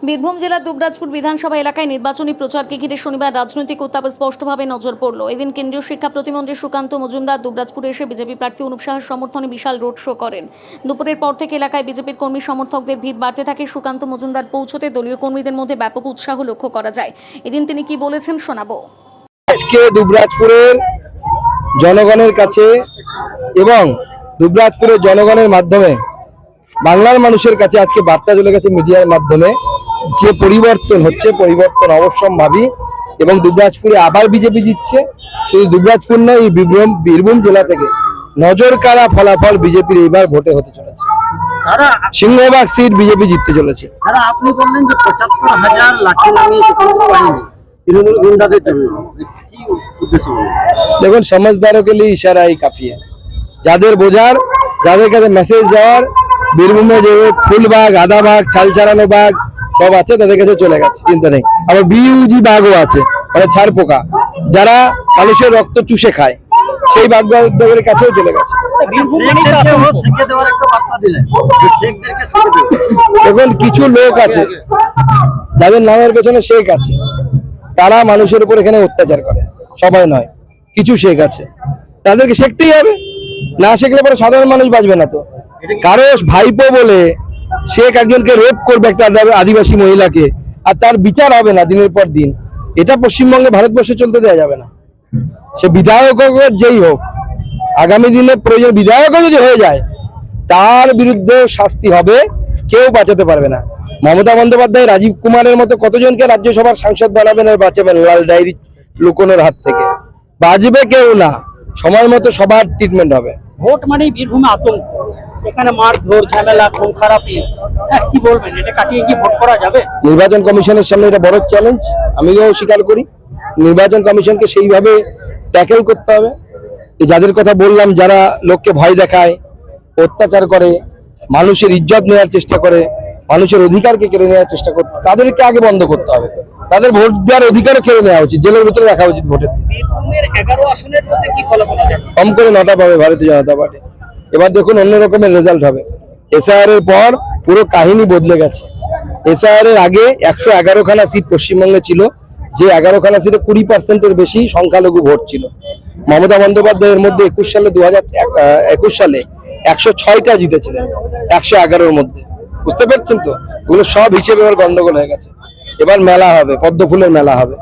বীরভূম জেলার দুবরাজপুর বিধানসভা এলাকায় নির্বাচনী প্রচারকে ঘিরে শনিবার রাজনৈতিক উত্তাপ স্পষ্টভাবে নজর পড়ল। এদিন কেন্দ্রীয় শিক্ষা প্রতিমন্ত্রী সুকান্ত মজুমদার দুবরাজপুরে এসে বিজেপি প্রার্থী অনুপ সাহার সমর্থনে বিশাল রোড শো করেন। দুপুরের পর থেকে এলাকায় বিজেপির কর্মী সমর্থকদের ভিড় বাড়তে থাকে। সুকান্ত মজুমদার পৌঁছতে দলীয় কর্মীদের মধ্যে ব্যাপক উৎসাহ লক্ষ্য করা যায়। এদিন তিনি কি বলেছেন শোনাবো। আজকে দুবরাজপুরের জনগণের কাছে এবং দুবরাজপুরের জনগণের মাধ্যমে বাংলার মানুষের কাছে আজকে বার্তা চলে গেছে মিডিয়ার মাধ্যমে যে পরিবর্তন হচ্ছে, পরিবর্তন অবশ্যম্ভাবী এবং দুবরাজপুরে আবার বিজেপি জিতছে। শুধু দুবরাজপুর নয়, এই বীরভূম জেলা থেকে নজর কাড়া ফলাফল বিজেপির এইবার ভোটে হতে চলেছে। সিংহভাগ সিট বিজেপি জিততে চলেছে। আপনি বললেন যে ৭৫,০০০ লাঠি নামিয়ে তৃণমূল গুন্ডাদের জন্য, কি উদ্দেশ্য? দেখুন, समझदारों के लिए इशारा ही काफी है। যাদের বোঝার, যাদের কাছে মেসেজ যাওয়ার, বীরভূমে যে ফুলবাগ, আদাবাগ, ছালচারানো বাগ সব আছে, তাদের কাছে চলে গেছে, চিন্তা নেই। আবার বিইউজি বাঘও আছে, মানে ছাড় পোকা, যারা মানুষের রক্ত চুষে খায়, সেই বাঘদের কাছেও চলে গেছে। দেখুন, কিছু লোক আছে যাদের নামের পেছনে শেখ আছে, তারা মানুষের উপর এখানে অত্যাচার করে, সবাই নয়, কিছু শেখ আছে, তাদেরকে শিখতেই হবে। না শিখলে পরে সাধারণ মানুষ বাঁচবে না। তো কারো ভাইপো বলে শেখ একজনকে রেপ করবে, একটা আদিবাসী মহিলাকে, আর তার বিচার হবে না দিনের পর দিন, এটা পশ্চিমবঙ্গে, ভারতবর্ষে চলতে দেওয়া যাবে না। সে বিধায়ক হোক, যেই হোক, আগামী দিনে প্রয়োজন বিধায়কও যদি হয়ে যায়, তার বিরুদ্ধে শাস্তি হবে, কেউ বাঁচাতে পারবে না। মমতা বন্দ্যোপাধ্যায়, রাজীব কুমারের মতো কতজনকে রাজ্যসভার সাংসদ বানাবেন আর বাঁচাবেন লাল ডায়েরি লুকোনোর হাত থেকে? বাঁচবে কেউ না, সময় মতো সবার ট্রিটমেন্ট হবে। ভোট মানেই বীরভূমে আতঙ্ক, এখানে মারধর, ঝামেলা, খুন খারাপি, কি বলবেন, এটা কাটিয়ে কি ভোট করা যাবে? নির্বাচন কমিশনের সামনে এটা বড় চ্যালেঞ্জ, আমিও স্বীকার করি। নির্বাচন কমিশনকে সেইভাবে ট্যাকেল করতে হবে। যাদের কথা বললাম, যারা লোককে ভয় দেখায়, অত্যাচার করে, মানুষের ইজ্জত নেওয়ার চেষ্টা করে, মানুষের অধিকারকে কেড়ে নেওয়ার চেষ্টা করে, তাদেরকে আগে বন্ধ করতে হবে। তাদের ভোট দেওয়ার অধিকারও কেড়ে নেওয়া উচিত, জেলের ভিতরে রাখা উচিত। ভোটের 11 আসনের মধ্যে কি ফলাফল আছে? কম করে 9টা পাবে ভারতীয় জনতা পার্টি। এবার দেখুন অন্য রকমের রেজাল্ট হবে। এসআইআর এর পর পুরো কাহিনী বদলে গেছে। এসআইআর এর আগে 111খানা সিট পশ্চিমবঙ্গে ছিল, যে 11খানা সিটে 20% বেশি সংখ্যালঘু ভোট ছিল। মমতা বন্দ্যোপাধ্যায়ের মধ্যে 2021 সালে 106টা জিতেছিলেন 111-র মধ্যে। বুঝতে পারছেন তো? এগুলো সব হিসেবে এবার গন্ডগোল হয়ে গেছে। এবার মেলা হবে, পদ্ম ফুলের মেলা হবে।